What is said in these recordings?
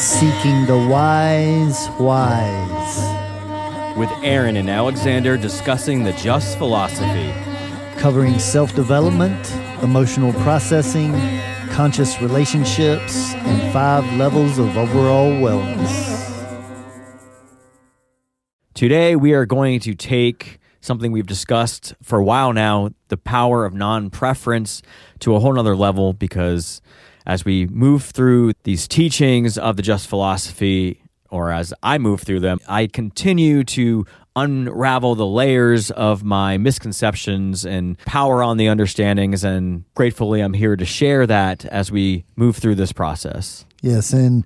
Seeking the wise. With Aaron and Alexander discussing the Just philosophy. Covering self-development, emotional processing, conscious relationships, and 5 levels of overall wellness. Today we are going to take something we've discussed for a while now, the power of non-preference, to a whole nother level, because as we move through these teachings of the Just philosophy, or as I move through them, I continue to unravel the layers of my misconceptions and power on the understandings, and gratefully I'm here to share that as we move through this process. Yes, and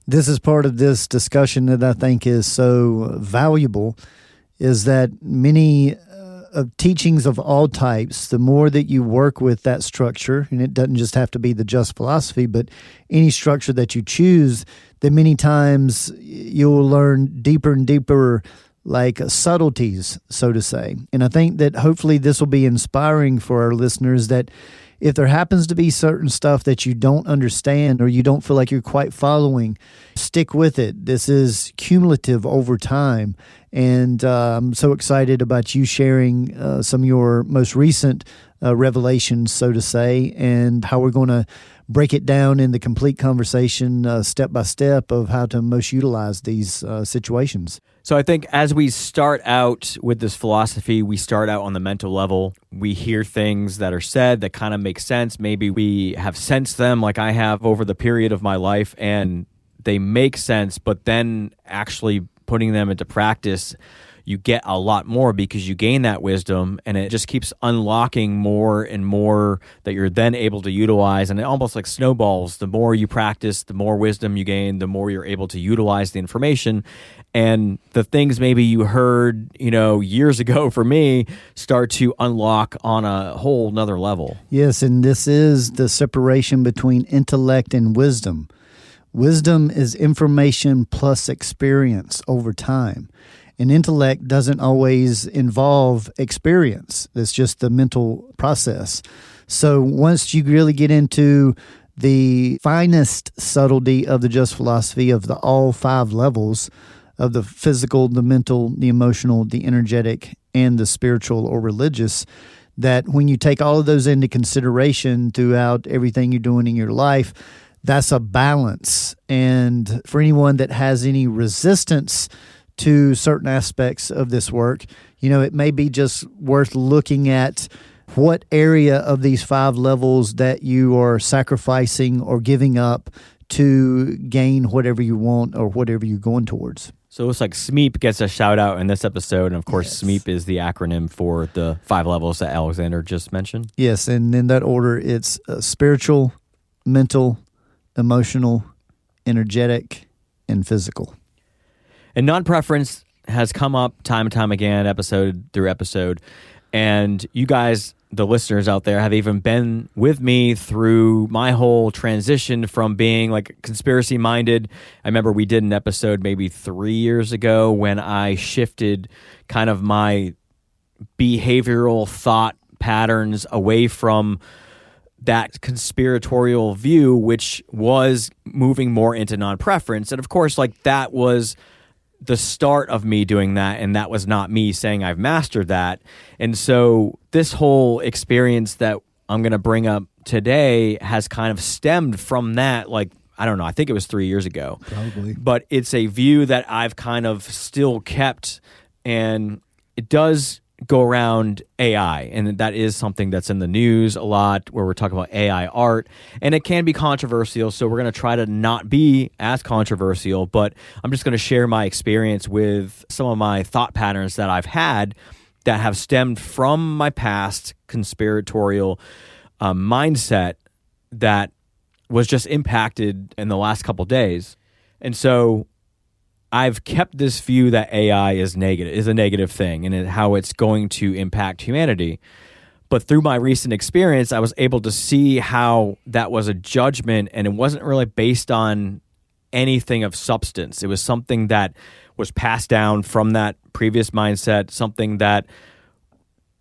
this is part of this discussion that I think is so valuable, is that many of teachings of all types, the more that you work with that structure, and it doesn't just have to be the Just philosophy, but any structure that you choose, that many times you'll learn deeper and deeper, like subtleties, so to say. And I think that hopefully this will be inspiring for our listeners, that if there happens to be certain stuff that you don't understand or you don't feel like you're quite following, stick with it. This is cumulative over time. And I'm so excited about you sharing some of your most recent revelations, so to say, and how we're going to break it down in the complete conversation step by step of how to most utilize these situations. So I think as we start out with this philosophy, we start out on the mental level. We hear things that are said that kind of make sense. Maybe we have sensed them like I have over the period of my life, and they make sense, but then actually putting them into practice, you get a lot more because you gain that wisdom, and it just keeps unlocking more and more that you're then able to utilize. And it almost like snowballs. The more you practice, the more wisdom you gain, the more you're able to utilize the information. And the things maybe you heard, years ago for me start to unlock on a whole nother level. Yes, and this is the separation between intellect and wisdom. Wisdom is information plus experience over time. And intellect doesn't always involve experience. It's just the mental process. So once you really get into the finest subtlety of the Just philosophy of the all 5 levels of the physical, the mental, the emotional, the energetic, and the spiritual or religious, that when you take all of those into consideration throughout everything you're doing in your life, that's a balance. And for anyone that has any resistance to certain aspects of this work, it may be just worth looking at what area of these 5 levels that you are sacrificing or giving up to gain whatever you want or whatever you're going towards. So it's like SMEEP gets a shout out in this episode. And of course, yes. SMEEP is the acronym for the 5 levels that Alexander just mentioned. Yes. And in that order, it's spiritual, mental, emotional, energetic, and physical. And non-preference has come up time and time again, episode through episode. And you guys, the listeners out there, have even been with me through my whole transition from being like conspiracy-minded. I remember we did an episode maybe 3 years ago when I shifted kind of my behavioral thought patterns away from that conspiratorial view, which was moving more into non-preference. And of course, like that was the start of me doing that, and that was not me saying I've mastered that. And so this whole experience that I'm going to bring up today has kind of stemmed from that, like, I don't know, I think it was 3 years ago. Probably. But it's a view that I've kind of still kept, and it does go around AI, and that is something that's in the news a lot, where we're talking about AI art, and it can be controversial, so we're going to try to not be as controversial, but I'm just going to share my experience with some of my thought patterns that I've had that have stemmed from my past conspiratorial mindset that was just impacted in the last couple days. And so I've kept this view that AI is a negative thing, and how it's going to impact humanity. But through my recent experience, I was able to see how that was a judgment, and it wasn't really based on anything of substance. It was something that was passed down from that previous mindset, something that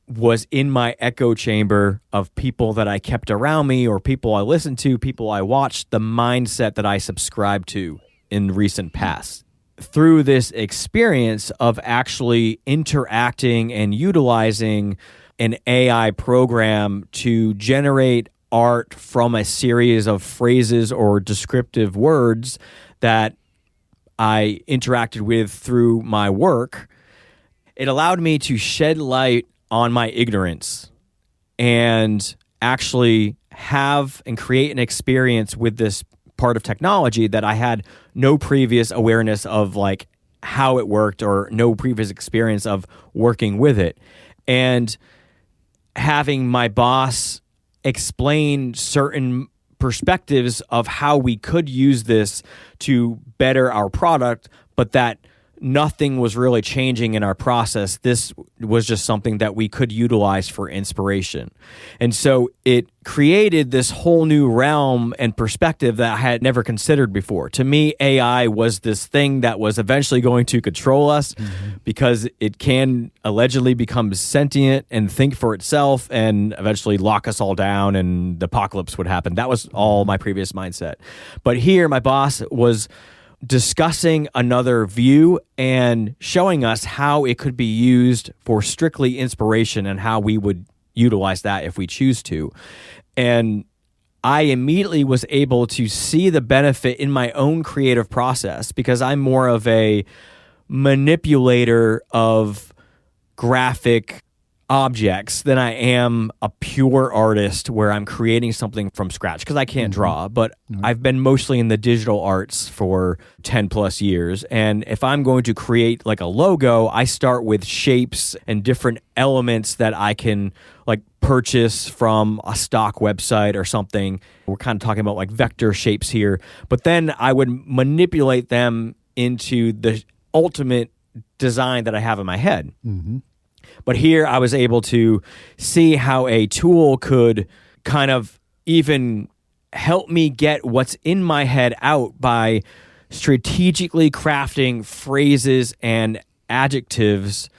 was in my echo chamber of people that I kept around me, or people I listened to, people I watched, the mindset that I subscribed to. in recent past. Through this experience of actually interacting and utilizing an AI program to generate art from a series of phrases or descriptive words that I interacted with through my work, it allowed me to shed light on my ignorance and actually have and create an experience with this part of technology that I had no previous awareness of, like how it worked, or no previous experience of working with it. And having my boss explain certain perspectives of how we could use this to better our product, but that nothing was really changing in our process. This was just something that we could utilize for inspiration. And so it created this whole new realm and perspective that I had never considered before. To me, AI was this thing that was eventually going to control us because it can allegedly become sentient and think for itself and eventually lock us all down and the apocalypse would happen. That was all my previous mindset. But here, my boss was discussing another view and showing us how it could be used for strictly inspiration and how we would utilize that if we choose to. And I immediately was able to see the benefit in my own creative process, because I'm more of a manipulator of graphic objects than I am a pure artist where I'm creating something from scratch, because I can't draw, but I've been mostly in the digital arts for 10 plus years. And if I'm going to create like a logo, I start with shapes and different elements that I can like purchase from a stock website or something. We're kind of talking about like vector shapes here, but then I would manipulate them into the ultimate design that I have in my head. But here I was able to see how a tool could kind of even help me get what's in my head out by strategically crafting phrases and adjectives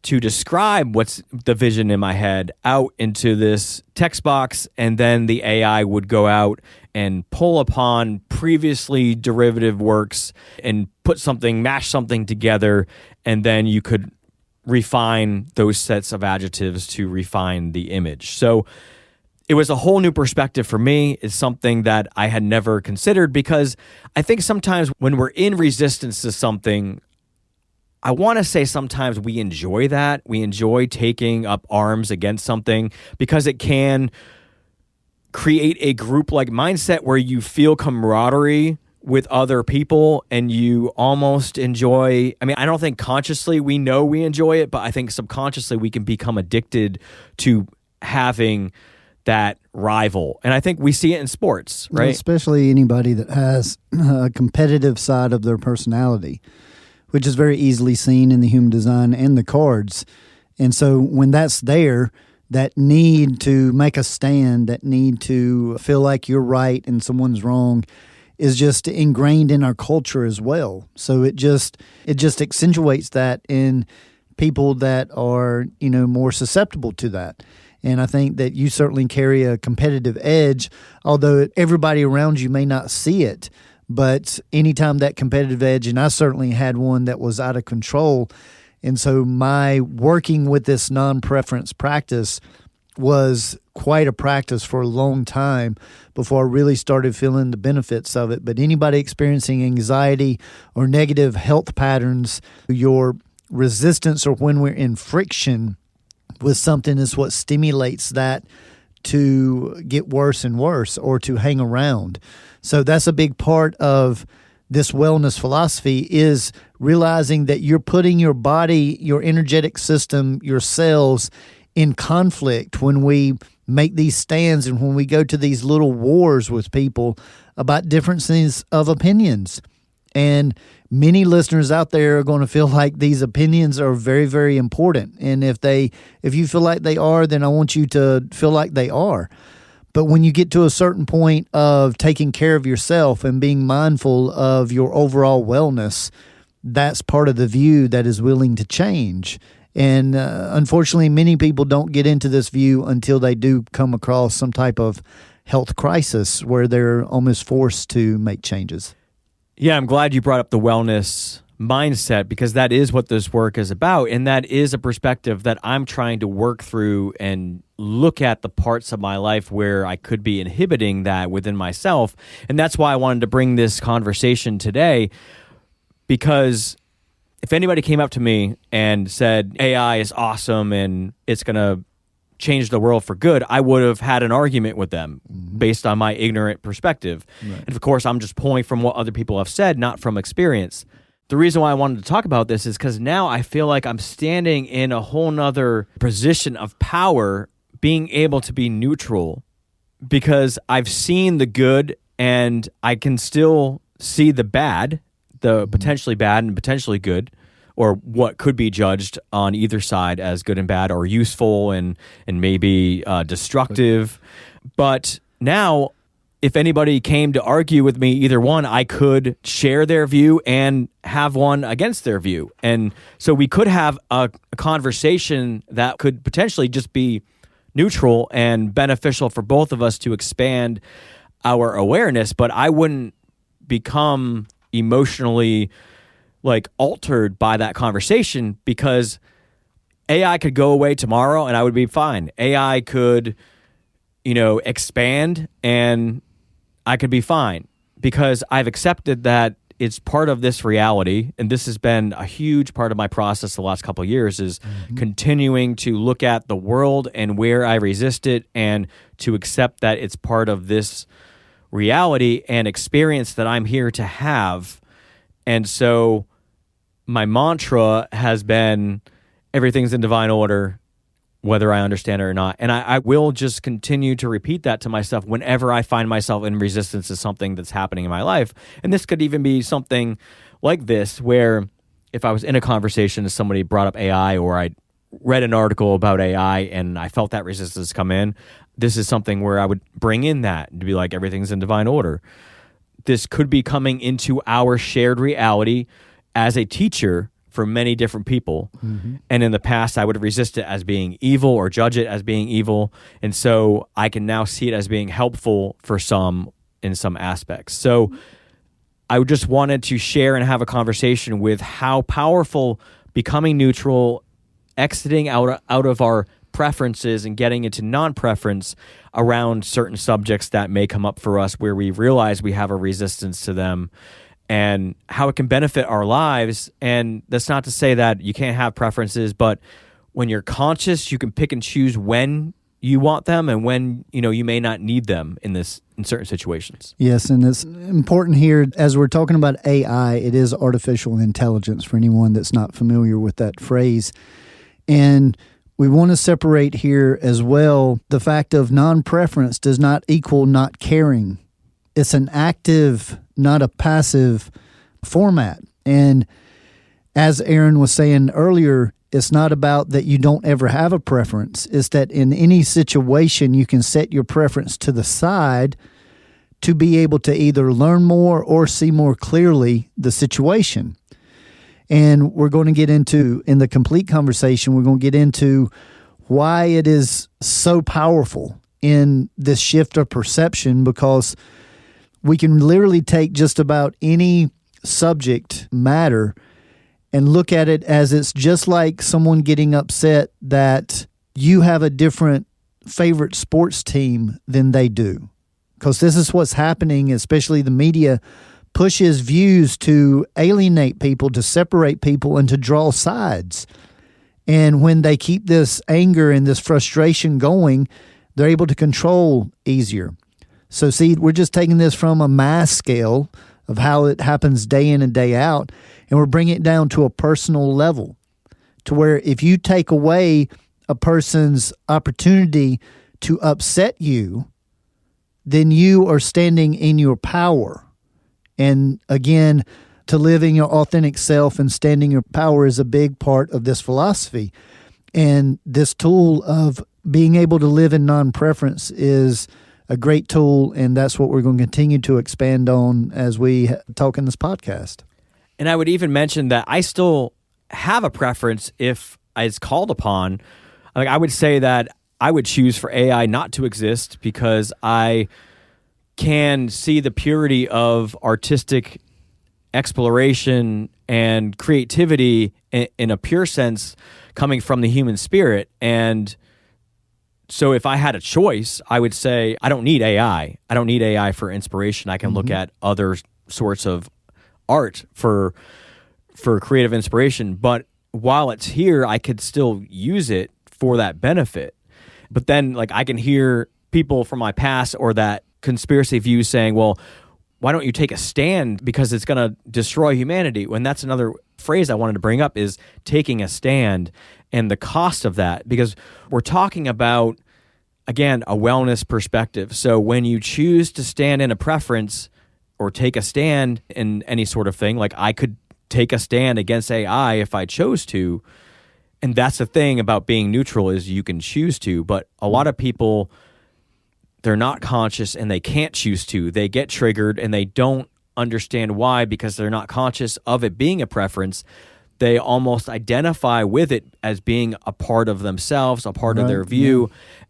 to describe what's the vision in my head out into this text box. And then the AI would go out and pull upon previously derivative works and match something together. And then you could refine those sets of adjectives to refine the image. So it was a whole new perspective for me. It's something that I had never considered, because I think sometimes when we're in resistance to something, I want to say sometimes we enjoy that. We enjoy taking up arms against something because it can create a group-like mindset where you feel camaraderie with other people and you almost enjoy. I mean, I don't think consciously we know we enjoy it, but I think subconsciously we can become addicted to having that rival. And I think we see it in sports, right? Especially anybody that has a competitive side of their personality, which is very easily seen in the human design and the cards. And so when that's there, that need to make a stand, that need to feel like you're right and someone's wrong, is just ingrained in our culture as well. So it just accentuates that in people that are, more susceptible to that. And I think that you certainly carry a competitive edge, although everybody around you may not see it. But anytime that competitive edge, and I certainly had one that was out of control. And so my working with this non-preference practice was quite a practice for a long time before I really started feeling the benefits of it. But anybody experiencing anxiety or negative health patterns, your resistance or when we're in friction with something is what stimulates that to get worse and worse or to hang around. So that's a big part of this wellness philosophy, is realizing that you're putting your body, your energetic system, your cells in conflict when we make these stands and when we go to these little wars with people about differences of opinions. And many listeners out there are going to feel like these opinions are very, very important. And if you feel like they are, then I want you to feel like they are. But when you get to a certain point of taking care of yourself and being mindful of your overall wellness, that's part of the view that is willing to change. And unfortunately, many people don't get into this view until they do come across some type of health crisis where they're almost forced to make changes. Yeah, I'm glad you brought up the wellness mindset because that is what this work is about. And that is a perspective that I'm trying to work through and look at the parts of my life where I could be inhibiting that within myself. And that's why I wanted to bring this conversation today, because if anybody came up to me and said AI is awesome and it's going to change the world for good, I would have had an argument with them based on my ignorant perspective. Right. And of course, I'm just pulling from what other people have said, not from experience. The reason why I wanted to talk about this is because now I feel like I'm standing in a whole nother position of power, being able to be neutral, because I've seen the good and I can still see the bad, the potentially bad and potentially good, or what could be judged on either side as good and bad, or useful and maybe destructive. But now, if anybody came to argue with me, either one, I could share their view and have one against their view. And so we could have a conversation that could potentially just be neutral and beneficial for both of us to expand our awareness, but I wouldn't become emotionally altered by that conversation, because AI could go away tomorrow and I would be fine. AI could, expand and I could be fine, because I've accepted that it's part of this reality. And this has been a huge part of my process the last couple of years, is continuing to look at the world and where I resist it, and to accept that it's part of this reality and experience that I'm here to have. And so my mantra has been, everything's in divine order, whether I understand it or not. And I will just continue to repeat that to myself whenever I find myself in resistance to something that's happening in my life. And this could even be something like this, where if I was in a conversation and somebody brought up AI, or I read an article about AI and I felt that resistance come in, this is something where I would bring in that to be like, everything's in divine order. This could be coming into our shared reality as a teacher for many different people. And in the past, I would have resisted it as being evil or judge it as being evil. And so I can now see it as being helpful for some in some aspects. So I just wanted to share and have a conversation with how powerful becoming neutral, exiting out of our preferences and getting into non-preference around certain subjects that may come up for us where we realize we have a resistance to them, and how it can benefit our lives. And that's not to say that you can't have preferences, but when you're conscious, you can pick and choose when you want them and when you may not need them in certain situations. Yes, and it's important here, as we're talking about AI, it is artificial intelligence for anyone that's not familiar with that phrase. And we want to separate here as well the fact of non-preference does not equal not caring. It's an active, not a passive format. And as Aaron was saying earlier, it's not about that you don't ever have a preference. It's that in any situation, you can set your preference to the side to be able to either learn more or see more clearly the situation. And we're going to get into, in the complete conversation, we're going to get into why it is so powerful in this shift of perception, because we can literally take just about any subject matter and look at it as it's just like someone getting upset that you have a different favorite sports team than they do. Because this is what's happening, especially the media pushes views to alienate people, to separate people, and to draw sides. And when they keep this anger and this frustration going, they're able to control easier. So see, we're just taking this from a mass scale of how it happens day in and day out, and we're bringing it down to a personal level, to where if you take away a person's opportunity to upset you, then you are standing in your power. And again, to live in your authentic self and standing your power is a big part of this philosophy. And this tool of being able to live in non-preference is a great tool, and that's what we're going to continue to expand on as we talk in this podcast. And I would even mention that I still have a preference if it's called upon. Like, I would say that I would choose for AI not to exist, because I can see the purity of artistic exploration and creativity in a pure sense coming from the human spirit. And so if I had a choice, I would say I don't need AI. I don't need AI for inspiration. I can look at other sorts of art for creative inspiration. But while it's here, I could still use it for that benefit. But then like I can hear people from my past or that conspiracy view saying, well, why don't you take a stand because it's going to destroy humanity? When that's another phrase I wanted to bring up is taking a stand and the cost of that, because we're talking about, again, a wellness perspective. So when you choose to stand in a preference or take a stand in any sort of thing, like I could take a stand against AI if I chose to. And that's the thing about being neutral is you can choose to, but a lot of people, they're not conscious and they can't choose to. They get triggered and they don't understand why because they're not conscious of it being a preference. They almost identify with it as being a part of themselves, a part of their view.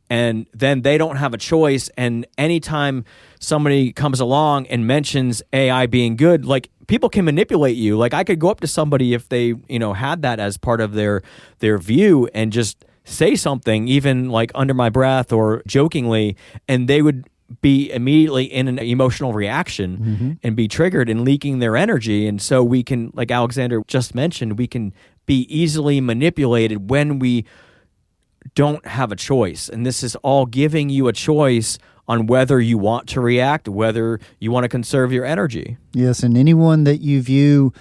And then they don't have a choice. And anytime somebody comes along and mentions AI being good, like people can manipulate you. Like I could go up to somebody if they, had that as part of their view and just say something, even like under my breath or jokingly, and they would be immediately in an emotional reaction and be triggered and leaking their energy. And so we can, like Alexander just mentioned, we can be easily manipulated when we don't have a choice. And this is all giving you a choice on whether you want to react, whether you want to conserve your energy. Yes, and anyone that you view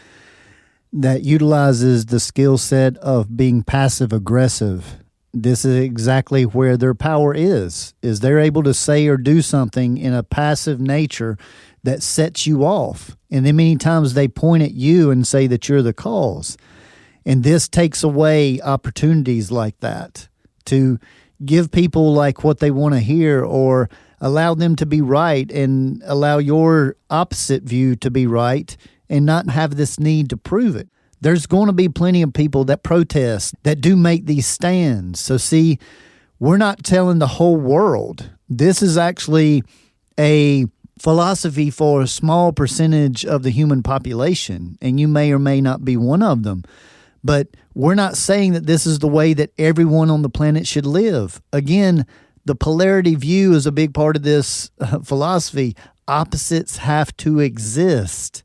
that utilizes the skill set of being passive aggressive, this is exactly where their power is they're able to say or do something in a passive nature that sets you off. And then many times they point at you and say that you're the cause. And this takes away opportunities like that to give people like what they want to hear or allow them to be right and allow your opposite view to be right and not have this need to prove it. There's going to be plenty of people that protest, that do make these stands. So see, we're not telling the whole world. This is actually a philosophy for a small percentage of the human population, and you may or may not be one of them. But we're not saying that this is the way that everyone on the planet should live. Again, the polarity view is a big part of this philosophy. Opposites have to exist.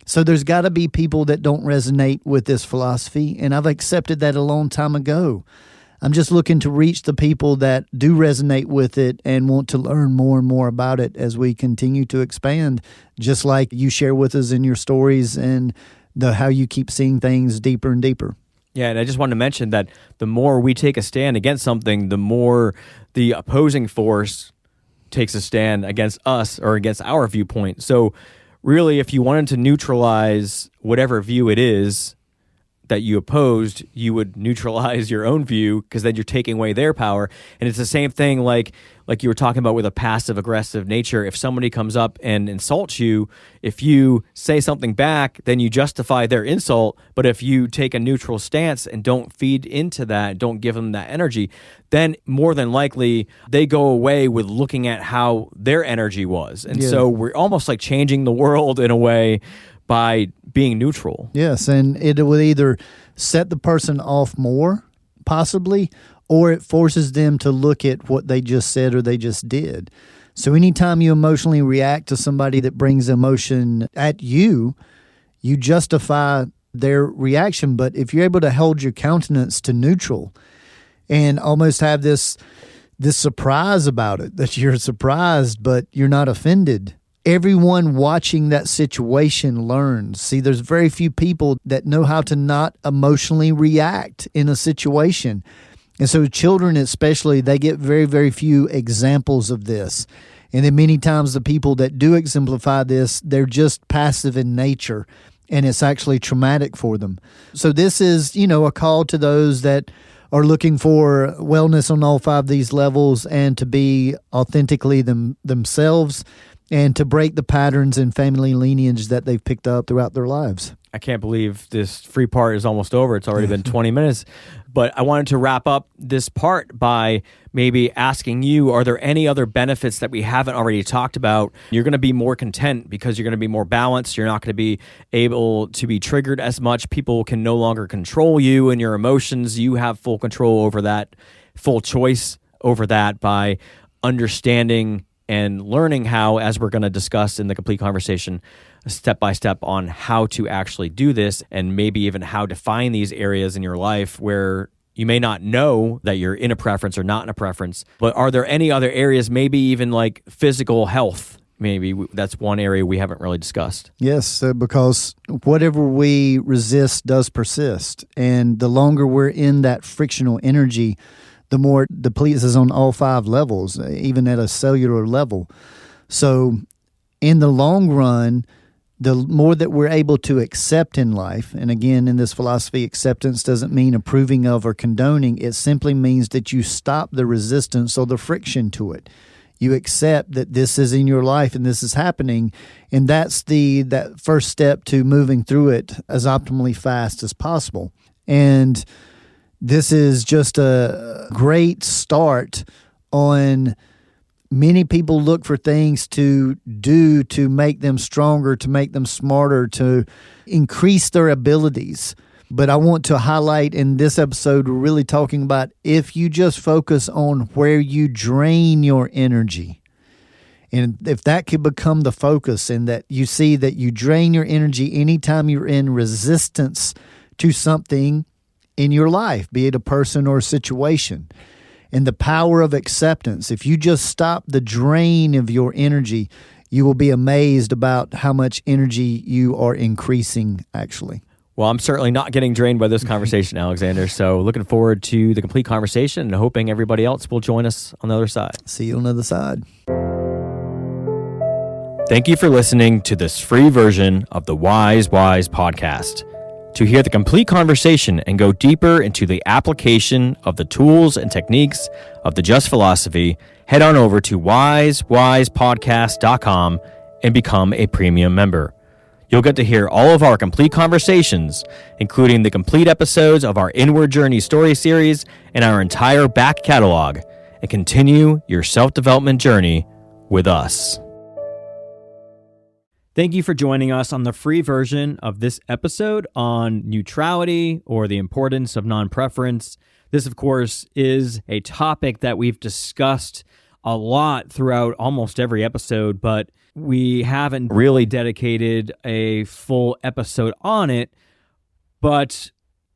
So there's got to be people that don't resonate with this philosophy, and I've accepted that a long time ago. I'm just looking to reach the people that do resonate with it and want to learn more and more about it as we continue to expand, just like you share with us in your stories and how you keep seeing things deeper and deeper. Yeah, and I just wanted to mention that the more we take a stand against something, the more the opposing force takes a stand against us or against our viewpoint. So really, if you wanted to neutralize whatever view it is that you opposed, you would neutralize your own view because then you're taking away their power. And it's the same thing like you were talking about with a passive-aggressive nature. If somebody comes up and insults you, if you say something back, then you justify their insult. But if you take a neutral stance and don't feed into that, don't give them that energy, then more than likely they go away with looking at how their energy was. And so we're almost like changing the world in a way by being neutral. Yes, and it will either set the person off more, possibly, or it forces them to look at what they just said or they just did. So anytime you emotionally react to somebody that brings emotion at you, you justify their reaction. But if you're able to hold your countenance to neutral and almost have this surprise about it, that you're surprised but you're not offended, everyone watching that situation learns. See, there's very few people that know how to not emotionally react in a situation. And so children especially, they get very, very few examples of this. And then many times the people that do exemplify this, they're just passive in nature, and it's actually traumatic for them. So this is, a call to those that are looking for wellness on all 5 of these levels and to be authentically themselves and to break the patterns and family lineage that they've picked up throughout their lives. I can't believe this free part is almost over. It's already been 20 minutes. But I wanted to wrap up this part by maybe asking you, are there any other benefits that we haven't already talked about? You're going to be more content because you're going to be more balanced. You're not going to be able to be triggered as much. People can no longer control you and your emotions. You have full control over that, full choice over that by understanding and learning how, as we're going to discuss in the complete conversation, step by step on how to actually do this, and maybe even how to find these areas in your life where you may not know that you're in a preference or not in a preference. But are there any other areas, maybe even like physical health? Maybe that's one area we haven't really discussed. Yes, because whatever we resist does persist. And the longer we're in that frictional energy, the more it depletes us on all 5 levels, even at a cellular level. So in the long run, the more that we're able to accept in life, and again, in this philosophy, acceptance doesn't mean approving of or condoning. It simply means that you stop the resistance or the friction to it. You accept that this is in your life and this is happening, and that's that first step to moving through it as optimally fast as possible. And this is just a great start on. Many people look for things to do to make them stronger, to make them smarter, to increase their abilities. But I want to highlight in this episode, we're really talking about if you just focus on where you drain your energy. And if that could become the focus, and that you see that you drain your energy anytime you're in resistance to something in your life, be it a person or a situation. And the power of acceptance. If you just stop the drain of your energy, you will be amazed about how much energy you are increasing, actually. Well, I'm certainly not getting drained by this conversation, Alexander. So looking forward to the complete conversation and hoping everybody else will join us on the other side. See you on the other side. Thank you for listening to this free version of the Wise podcast. To hear the complete conversation and go deeper into the application of the tools and techniques of the Just Philosophy, head on over to wisewisepodcast.com and become a premium member. You'll get to hear all of our complete conversations, including the complete episodes of our Inward Journey story series and our entire back catalog, and continue your self-development journey with us. Thank you for joining us on the free version of this episode on neutrality, or the importance of non-preference. This, of course, is a topic that we've discussed a lot throughout almost every episode, but we haven't really dedicated a full episode on it. But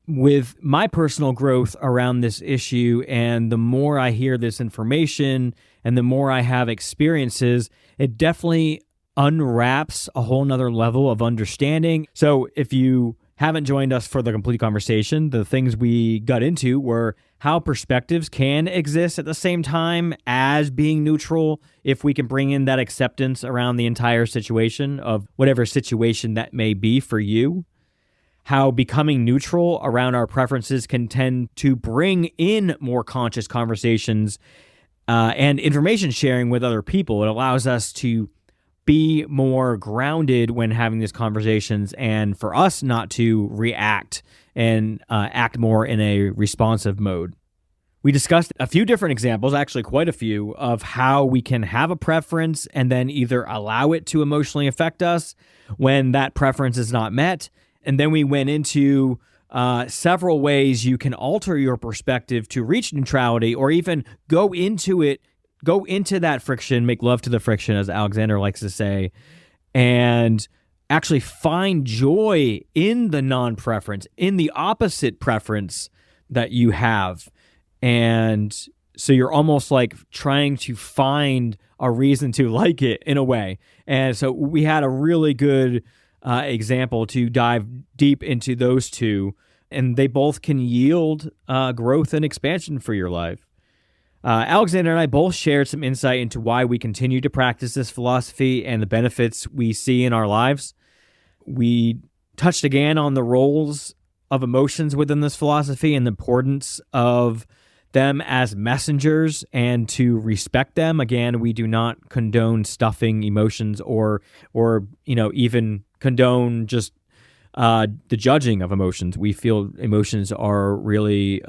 with my personal growth around this issue, and the more I hear this information and the more I have experiences, it definitely unwraps a whole nother level of understanding. So if you haven't joined us for the complete conversation, the things we got into were how perspectives can exist at the same time as being neutral, if we can bring in that acceptance around the entire situation of whatever situation that may be for you. How becoming neutral around our preferences can tend to bring in more conscious conversations and information sharing with other people. It allows us to be more grounded when having these conversations, and for us not to react and act more in a responsive mode. We discussed a few different examples, actually quite a few, of how we can have a preference and then either allow it to emotionally affect us when that preference is not met. And then we went into several ways you can alter your perspective to reach neutrality, or even go into that friction, make love to the friction, as Alexander likes to say, and actually find joy in the non-preference, in the opposite preference that you have. And so you're almost like trying to find a reason to like it in a way. And so we had a really good example to dive deep into those two, and they both can yield growth and expansion for your life. Alexander and I both shared some insight into why we continue to practice this philosophy and the benefits we see in our lives. We touched again on the roles of emotions within this philosophy and the importance of them as messengers and to respect them. Again, we do not condone stuffing emotions or even condone just the judging of emotions. We feel emotions are really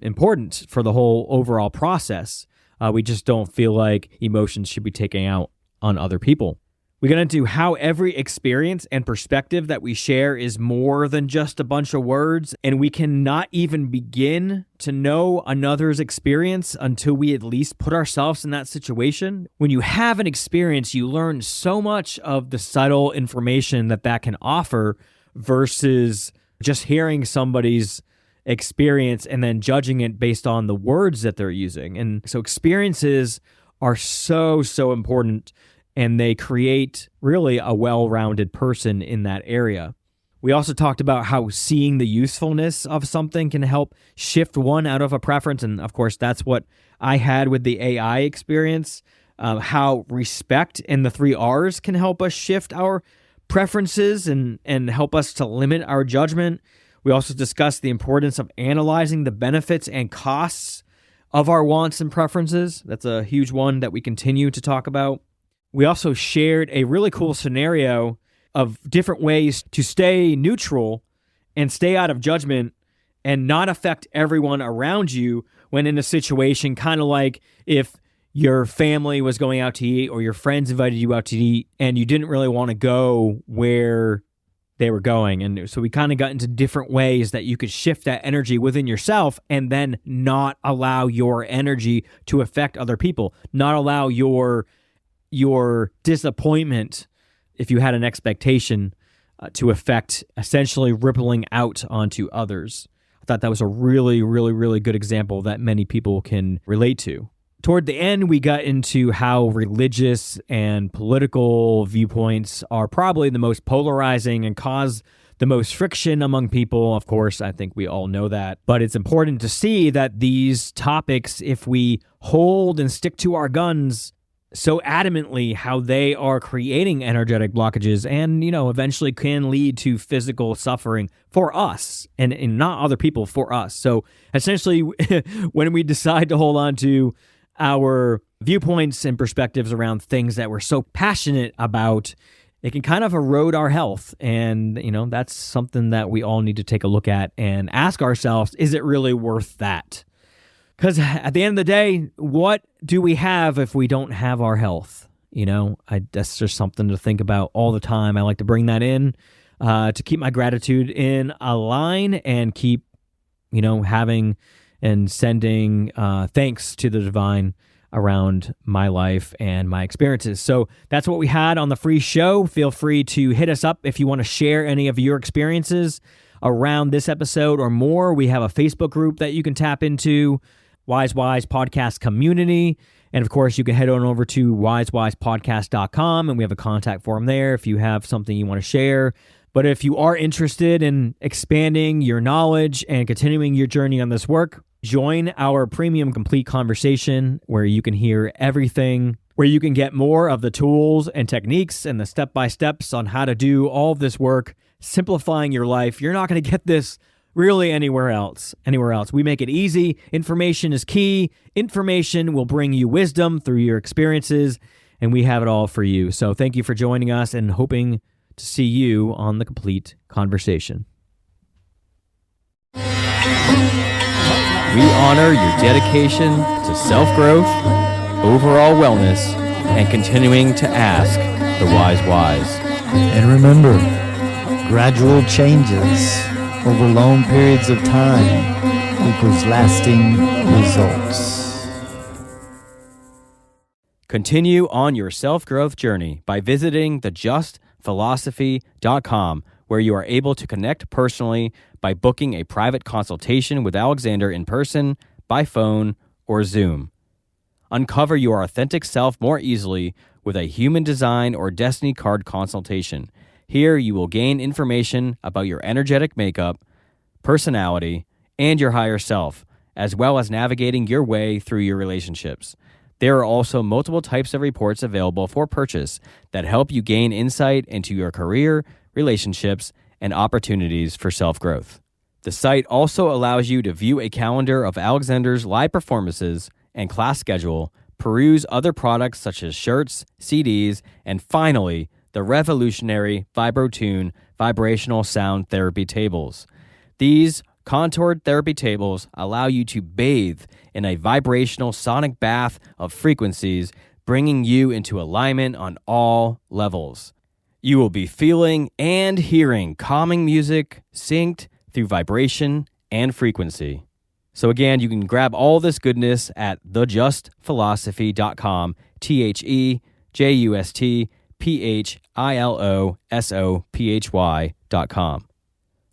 important for the whole overall process. We just don't feel like emotions should be taken out on other people. We got into how every experience and perspective that we share is more than just a bunch of words, and we cannot even begin to know another's experience until we at least put ourselves in that situation. When you have an experience, you learn so much of the subtle information that can offer versus just hearing somebody's experience and then judging it based on the words that they're using. And so experiences are so important, and they create really a well-rounded person in that area. We also talked about how seeing the usefulness of something can help shift one out of a preference. And of course, that's what I had with the AI experience. How respect and the 3 R's can help us shift our preferences and help us to limit our judgment. We also discussed the importance of analyzing the benefits and costs of our wants and preferences. That's a huge one that we continue to talk about. We also shared a really cool scenario of different ways to stay neutral and stay out of judgment and not affect everyone around you when in a situation, kind of like if your family was going out to eat or your friends invited you out to eat and you didn't really want to go where they were going. And so we kind of got into different ways that you could shift that energy within yourself and then not allow your energy to affect other people, not allow your disappointment, if you had an expectation, to affect essentially rippling out onto others. I thought that was a really good example that many people can relate to. Toward the end, we got into how religious and political viewpoints are probably the most polarizing and cause the most friction among people. Of course, I think we all know that. But it's important to see that these topics, if we hold and stick to our guns so adamantly, how they are creating energetic blockages and, eventually can lead to physical suffering for us and not other people, for us. So essentially, when we decide to hold on to our viewpoints and perspectives around things that we're so passionate about, it can kind of erode our health. And, that's something that we all need to take a look at and ask ourselves, is it really worth that? Because at the end of the day, what do we have if we don't have our health? That's just something to think about all the time. I like to bring that in to keep my gratitude in a line and keep, having and sending thanks to the divine around my life and my experiences. So that's what we had on the free show. Feel free to hit us up if you want to share any of your experiences around this episode or more. We have a Facebook group that you can tap into, Wise Podcast Community. And of course, you can head on over to wisewisepodcast.com and we have a contact form there if you have something you want to share. But if you are interested in expanding your knowledge and continuing your journey on this work, join our premium complete conversation where you can hear everything, where you can get more of the tools and techniques and the step-by-steps on how to do all of this work, simplifying your life. You're not going to get this really anywhere else. We make it easy. Information is key. Information will bring you wisdom through your experiences, and we have it all for you. So thank you for joining us and hoping to see you on the complete conversation. We honor your dedication to self-growth, overall wellness, and continuing to ask the wise. And remember, gradual changes over long periods of time equals lasting results. Continue on your self-growth journey by visiting thejustphilosophy.com, where you are able to connect personally by booking a private consultation with Alexander in person, by phone, or Zoom. Uncover your authentic self more easily with a human design or destiny card consultation. Here you will gain information about your energetic makeup, personality, and your higher self, as well as navigating your way through your relationships. There are also multiple types of reports available for purchase that help you gain insight into your career, relationships, and opportunities for self-growth. The site also allows you to view a calendar of Alexander's live performances and class schedule, peruse other products such as shirts, CDs, and finally, the revolutionary VibroTune vibrational sound therapy tables. These contoured therapy tables allow you to bathe in a vibrational sonic bath of frequencies, bringing you into alignment on all levels. You will be feeling and hearing calming music synced through vibration and frequency. So again, you can grab all this goodness at thejustphilosophy.com, thejustphilosophy.com.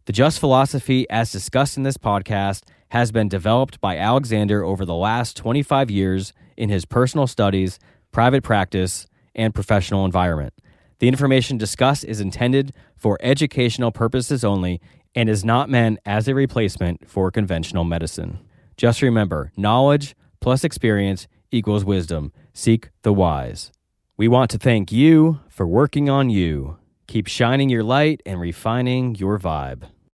The Just Philosophy, as discussed in this podcast, has been developed by Alexander over the last 25 years in his personal studies, private practice, and professional environment. The information discussed is intended for educational purposes only and is not meant as a replacement for conventional medicine. Just remember, knowledge plus experience equals wisdom. Seek the wise. We want to thank you for working on you. Keep shining your light and refining your vibe.